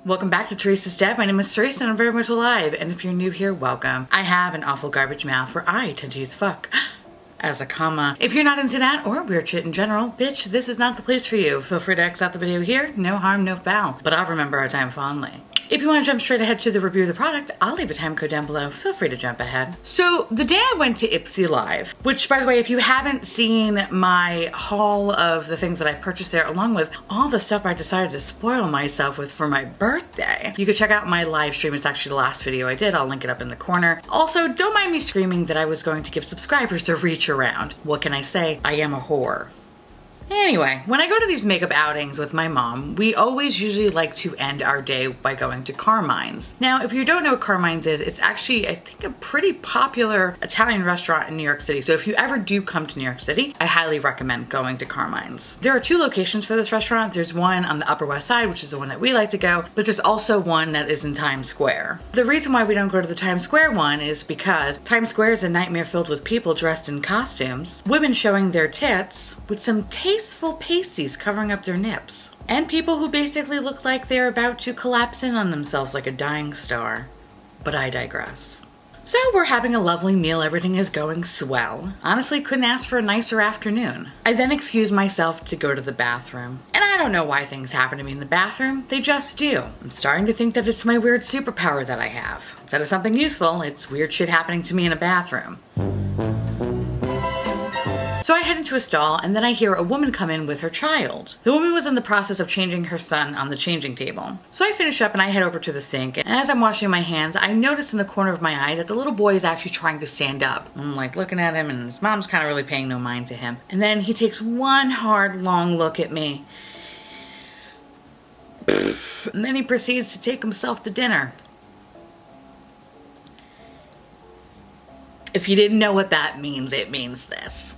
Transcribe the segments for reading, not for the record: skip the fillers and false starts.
Welcome back to Theresa.is.Dead. My name is Theresa and I'm very much alive. And if you're new here, welcome. I have an awful garbage mouth where I tend to use fuck as a comma. If you're not into that or weird shit in general, bitch, this is not the place for you. Feel free to X out the video here. No harm, no foul. But I'll remember our time fondly. If you want to jump straight ahead to the review of the product, I'll leave a time code down below. Feel free to jump ahead. So the day I went to Ipsy Live, which by the way, if you haven't seen my haul of the things that I purchased there, along with all the stuff I decided to spoil myself with for my birthday, you can check out my live stream. It's actually the last video I did. I'll link it up in the corner. Also, don't mind me screaming that I was going to give subscribers a reach around. What can I say? I am a whore. Anyway, when I go to these makeup outings with my mom, we always usually like to end our day by going to Carmine's. Now, if you don't know what Carmine's is, it's actually, I think, a pretty popular Italian restaurant in New York City. So if you ever do come to New York City, I highly recommend going to Carmine's. There are two locations for this restaurant. There's one on the Upper West Side, which is the one that we like to go, but there's also one that is in Times Square. The reason why we don't go to the Times Square one is because Times Square is a nightmare filled with people dressed in costumes, women showing their tits, with some tasteful pasties covering up their nips, and people who basically look like they're about to collapse in on themselves like a dying star. But I digress. So we're having a lovely meal, everything is going swell. Honestly, couldn't ask for a nicer afternoon. I then excuse myself to go to the bathroom. And I don't know why things happen to me in the bathroom, they just do. I'm starting to think that it's my weird superpower that I have. Instead of something useful, it's weird shit happening to me in a bathroom. So I head into a stall and then I hear a woman come in with her child. The woman was in the process of changing her son on the changing table. So I finish up and I head over to the sink, and as I'm washing my hands, I notice in the corner of my eye that the little boy is actually trying to stand up. I'm like looking at him and his mom's kind of really paying no mind to him. And then he takes one hard long look at me. And then he proceeds to take himself to dinner. If you didn't know what that means, it means this.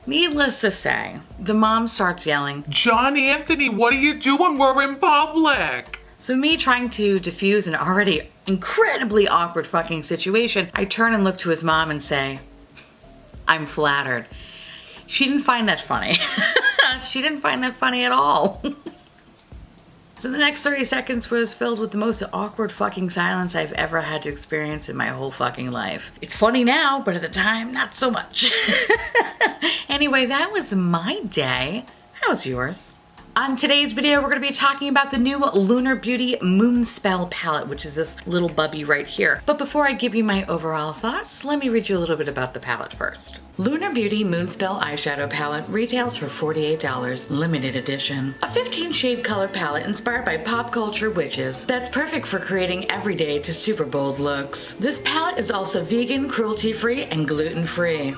Needless to say, the mom starts yelling, "John Anthony, what are you doing? We're in public." So me trying to diffuse an already incredibly awkward fucking situation, I turn and look to his mom and say, "I'm flattered." She didn't find that funny. She didn't find that funny at all. So the next 30 seconds was filled with the most awkward fucking silence I've ever had to experience in my whole fucking life. It's funny now, but at the time, not so much. Anyway, that was my day. How's yours? On today's video, we're going to be talking about the new Lunar Beauty Moonspell palette, which is this little bubby right here. But before I give you my overall thoughts, let me read you a little bit about the palette first. Lunar Beauty Moonspell Eyeshadow Palette retails for $48, limited edition. A 15-shade color palette inspired by pop culture witches that's perfect for creating everyday to super bold looks. This palette is also vegan, cruelty-free, and gluten-free.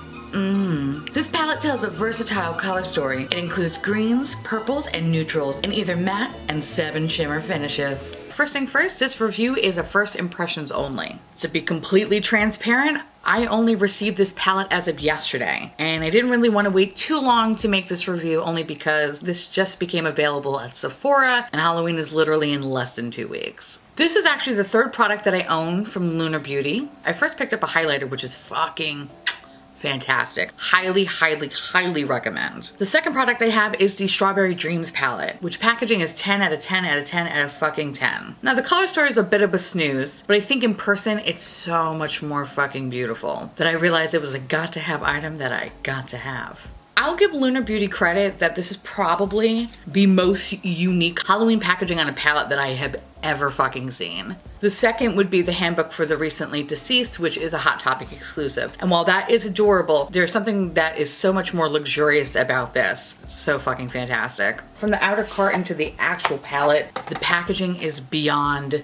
This palette tells a versatile color story. It includes greens, purples, and neutrals in either matte and 7 shimmer finishes. First thing first, this review is a first impressions only. To be completely transparent, I only received this palette as of yesterday, and I didn't really want to wait too long to make this review only because this just became available at Sephora and Halloween is literally in less than 2 weeks. This is actually the third product that I own from Lunar Beauty. I first picked up a highlighter, which is fucking fantastic. Highly, highly, highly recommend. The second product I have is the Strawberry Dreams palette, which packaging is 10 out of 10 out of 10 out of fucking 10. Now the color story is a bit of a snooze, but I think in person it's so much more fucking beautiful that I realized it was a got to have item that I got to have. I'll give Lunar Beauty credit that this is probably the most unique Halloween packaging on a palette that I have ever fucking seen. The second would be the handbook for the recently deceased, which is a Hot Topic exclusive. And while that is adorable, there's something that is so much more luxurious about this. So fucking fantastic. From the outer carton to the actual palette, the packaging is beyond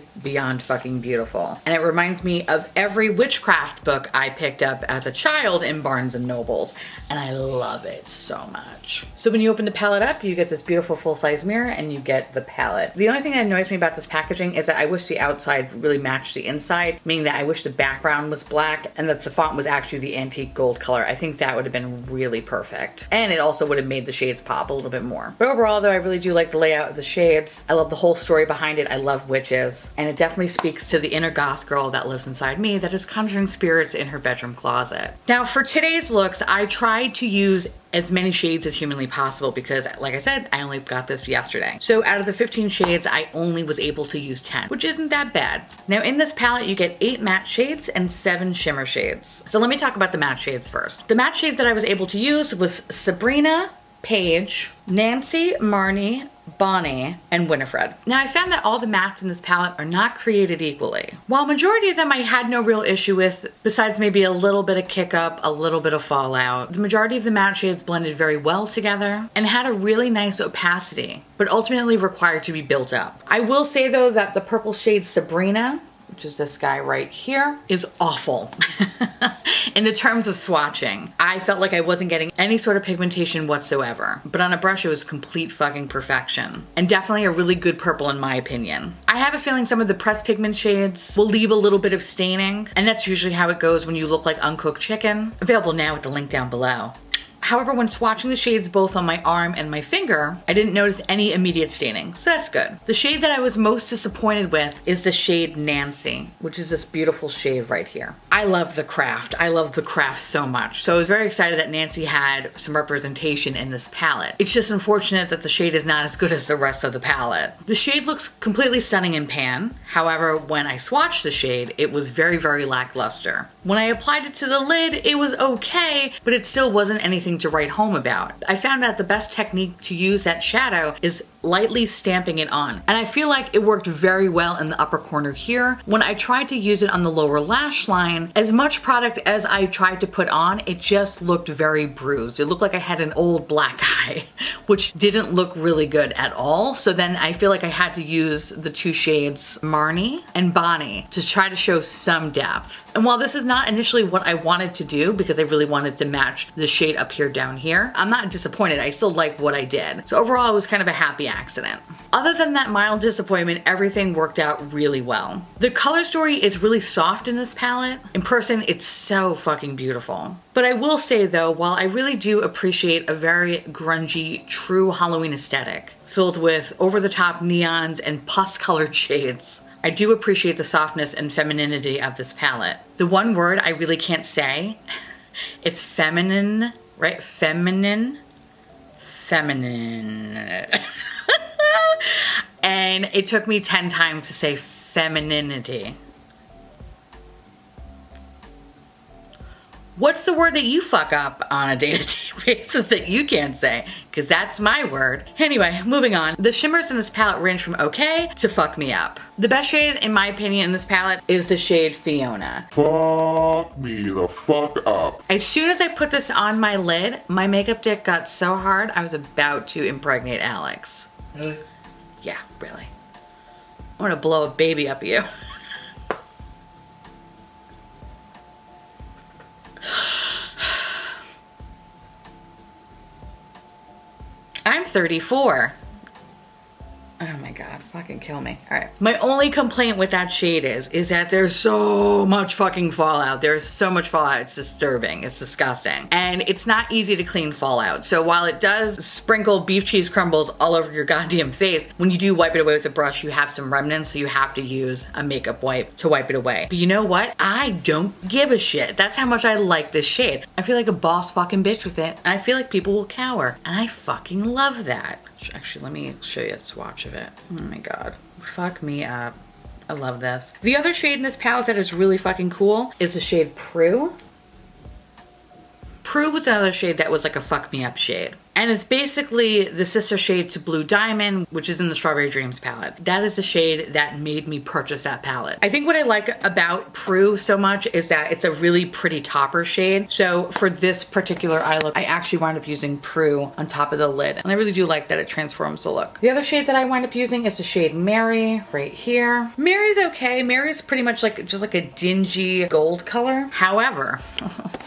fucking beautiful. And it reminds me of every witchcraft book I picked up as a child in Barnes and Nobles. And I love it so much. So when you open the palette up, you get this beautiful full-size mirror and you get the palette. The only thing that annoys me about this packaging is that I wish the outside really matched the inside, meaning that I wish the background was black and that the font was actually the antique gold color. I think that would have been really perfect. And it also would have made the shades pop a little bit more. But overall, though, I really do like the layout of the shades. I love the whole story behind it. I love witches. And it definitely speaks to the inner goth girl that lives inside me that is conjuring spirits in her bedroom closet. Now, for today's looks, I tried to use as many shades as humanly possible because, like I said, I only got this yesterday. So out of the 15 shades, I only was able to use 10, which isn't that bad. Now in this palette, you get 8 matte shades and 7 shimmer shades. So let me talk about the matte shades first. The matte shades that I was able to use was Sabrina, Paige, Nancy, Marnie, Bonnie, and Winifred. Now I found that all the mattes in this palette are not created equally. While majority of them I had no real issue with, besides maybe a little bit of kick up, a little bit of fallout, the majority of the matte shades blended very well together and had a really nice opacity, but ultimately required to be built up. I will say though that the purple shade Sabrina, which is this guy right here, is awful. In the terms of swatching, I felt like I wasn't getting any sort of pigmentation whatsoever, but on a brush it was complete fucking perfection. And definitely a really good purple in my opinion. I have a feeling some of the pressed pigment shades will leave a little bit of staining, and that's usually how it goes when you look like uncooked chicken. Available now with the link down below. However, when swatching the shades both on my arm and my finger, I didn't notice any immediate staining, so that's good. The shade that I was most disappointed with is the shade Nancy, which is this beautiful shade right here. I love the craft. I love the craft so much. So I was very excited that Nancy had some representation in this palette. It's just unfortunate that the shade is not as good as the rest of the palette. The shade looks completely stunning in pan. However, when I swatched the shade, it was very, very lackluster. When I applied it to the lid, it was okay, but it still wasn't anything to write home about. I found out the best technique to use that shadow is lightly stamping it on. And I feel like it worked very well in the upper corner here. When I tried to use it on the lower lash line, as much product as I tried to put on, it just looked very bruised. It looked like I had an old black eye, which didn't look really good at all. So then I feel like I had to use the 2 shades Marnie and Bonnie to try to show some depth. And while this is not initially what I wanted to do, because I really wanted to match the shade up here down here, I'm not disappointed. I still like what I did. So overall, it was kind of a happy accident. Other than that mild disappointment, everything worked out really well. The color story is really soft in this palette. In person, it's so fucking beautiful. But I will say though, while I really do appreciate a very grungy, true Halloween aesthetic, filled with over-the-top neons and pus-colored shades, I do appreciate the softness and femininity of this palette. The one word I really can't say, it's feminine, right? Feminine. And it took me 10 times to say femininity. What's the word that you fuck up on a day-to-day basis that you can't say? Because that's my word. Anyway, moving on. The shimmers in this palette range from okay to fuck me up. The best shade, in my opinion, in this palette is the shade Fiona. Fuck me the fuck up. As soon as I put this on my lid, my makeup dick got so hard I was about to impregnate Alex. Really? Yeah, really. I'm gonna blow a baby up you. I'm 34. Oh my god, fucking kill me. Alright. My only complaint with that shade is that there's so much fucking fallout. There's so much fallout. It's disturbing. It's disgusting. And it's not easy to clean fallout. So while it does sprinkle beef cheese crumbles all over your goddamn face, when you do wipe it away with a brush, you have some remnants, so you have to use a makeup wipe to wipe it away. But you know what? I don't give a shit. That's how much I like this shade. I feel like a boss fucking bitch with it, and I feel like people will cower. And I fucking love that. Actually, let me show you a swatch of it. Oh my god. Fuck me up. I love this. The other shade in this palette that is really fucking cool is the shade Prue. Prue was another shade that was like a fuck me up shade. And it's basically the sister shade to Blue Diamond, which is in the Strawberry Dreams palette. That is the shade that made me purchase that palette. I think what I like about Prue so much is that it's a really pretty topper shade. So for this particular eye look, I actually wound up using Prue on top of the lid. And I really do like that it transforms the look. The other shade that I wind up using is the shade Mary right here. Mary's okay. Mary's pretty much like just like a dingy gold color. However,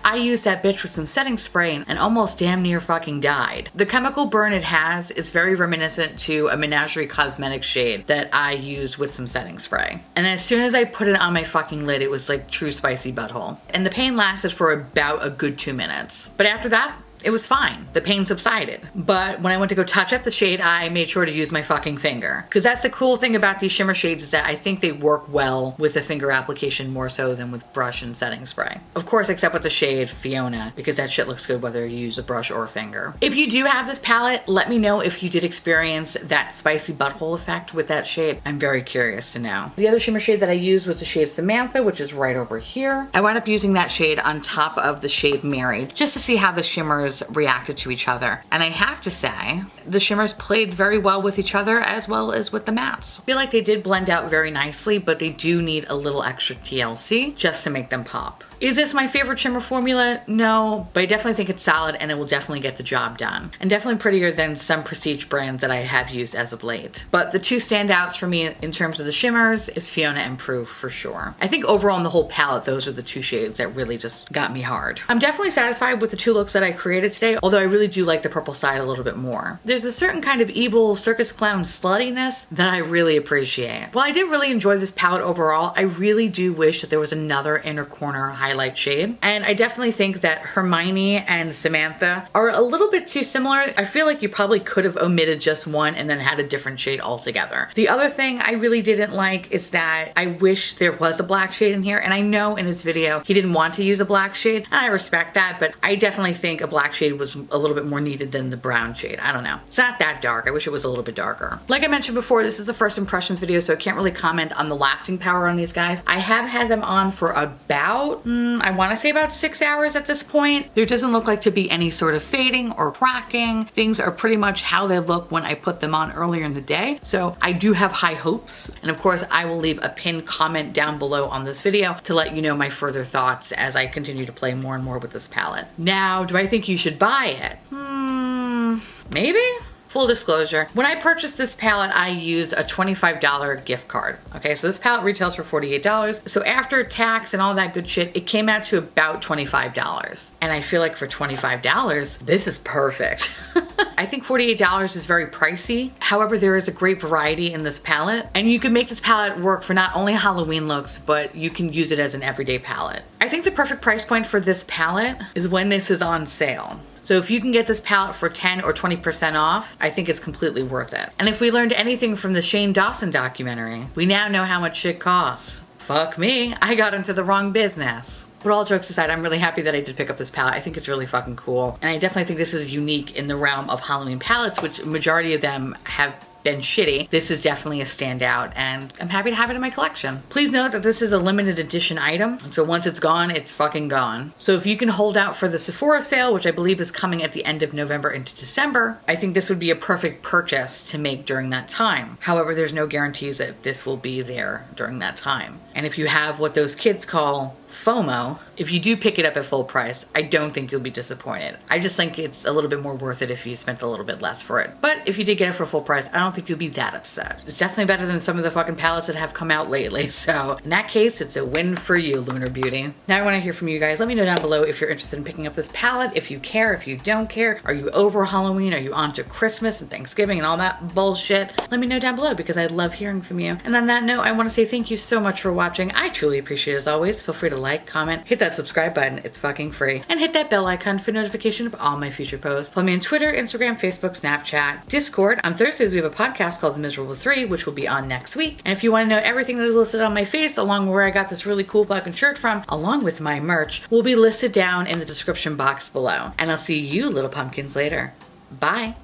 I used that bitch with some setting spray and almost damn near fucking died. The chemical burn it has is very reminiscent to a Menagerie Cosmetic shade that I use with some setting spray. And as soon as I put it on my fucking lid, it was like true spicy butthole. And the pain lasted for about a good 2 minutes. But after that, it was fine. The pain subsided. But when I went to go touch up the shade, I made sure to use my fucking finger. Because that's the cool thing about these shimmer shades, is that I think they work well with the finger application more so than with brush and setting spray. Of course, except with the shade Fiona, because that shit looks good whether you use a brush or a finger. If you do have this palette, let me know if you did experience that spicy butthole effect with that shade. I'm very curious to know. The other shimmer shade that I used was the shade Samantha, which is right over here. I wound up using that shade on top of the shade Married, just to see how the shimmers reacted to each other. And I have to say, the shimmers played very well with each other as well as with the mattes. I feel like they did blend out very nicely, but they do need a little extra TLC just to make them pop. Is this my favorite shimmer formula? No, but I definitely think it's solid and it will definitely get the job done. And definitely prettier than some prestige brands that I have used as of late. But the two standouts for me in terms of the shimmers is Fiona and Proof for sure. I think overall in the whole palette, those are the two shades that really just got me hard. I'm definitely satisfied with the two looks that I created today, although I really do like the purple side a little bit more. There's a certain kind of evil circus clown sluttiness that I really appreciate. While I did really enjoy this palette overall, I really do wish that there was another inner corner highlight shade. And I definitely think that Hermione and Samantha are a little bit too similar. I feel like you probably could have omitted just one and then had a different shade altogether. The other thing I really didn't like is that I wish there was a black shade in here. And I know in his video he didn't want to use a black shade, and I respect that, but I definitely think a black shade was a little bit more needed than the brown shade. I don't know. It's not that dark. I wish it was a little bit darker. Like I mentioned before, this is a first impressions video, so I can't really comment on the lasting power on these guys. I have had them on for about, I want to say about 6 hours at this point. There doesn't look like to be any sort of fading or cracking. Things are pretty much how they look when I put them on earlier in the day. So I do have high hopes. And of course, I will leave a pinned comment down below on this video to let you know my further thoughts as I continue to play more and more with this palette. Now, do I think you should buy it? Maybe? Full disclosure, when I purchased this palette, I used a $25 gift card. Okay, so this palette retails for $48. So after tax and all that good shit, it came out to about $25. And I feel like for $25, this is perfect. I think $48 is very pricey. However, there is a great variety in this palette, and you can make this palette work for not only Halloween looks, but you can use it as an everyday palette. I think the perfect price point for this palette is when this is on sale. So if you can get this palette for 10 or 20% off, I think it's completely worth it. And if we learned anything from the Shane Dawson documentary, we now know how much shit costs. Fuck me, I got into the wrong business. But all jokes aside, I'm really happy that I did pick up this palette. I think it's really fucking cool. And I definitely think this is unique in the realm of Halloween palettes, which a majority of them have been shitty. This is definitely a standout, and I'm happy to have it in my collection. Please note that this is a limited edition item, so once it's gone, it's fucking gone. So if you can hold out for the Sephora sale, which I believe is coming at the end of November into December, I think this would be a perfect purchase to make during that time. However, there's no guarantees that this will be there during that time. And if you have what those kids call FOMO, if you do pick it up at full price, I don't think you'll be disappointed. I just think it's a little bit more worth it if you spent a little bit less for it. But if you did get it for full price, I don't think you'll be that upset. It's definitely better than some of the fucking palettes that have come out lately. So in that case, it's a win for you, Lunar Beauty. Now I want to hear from you guys. Let me know down below if you're interested in picking up this palette, if you care, if you don't care. Are you over Halloween? Are you on to Christmas and Thanksgiving and all that bullshit? Let me know down below because I love hearing from you. And on that note, I want to say thank you so much for watching. I truly appreciate it as always. Feel free to like, comment, hit that subscribe button, it's fucking free, and hit that bell icon for notification of all my future posts. Follow me on Twitter, Instagram, Facebook, Snapchat, Discord. On Thursdays we have a podcast called The Miserable 3, which will be on next week. And if you want to know everything that is listed on my face, along with where I got this really cool fucking shirt from, along with my merch, will be listed down in the description box below. And I'll see you little pumpkins later. Bye.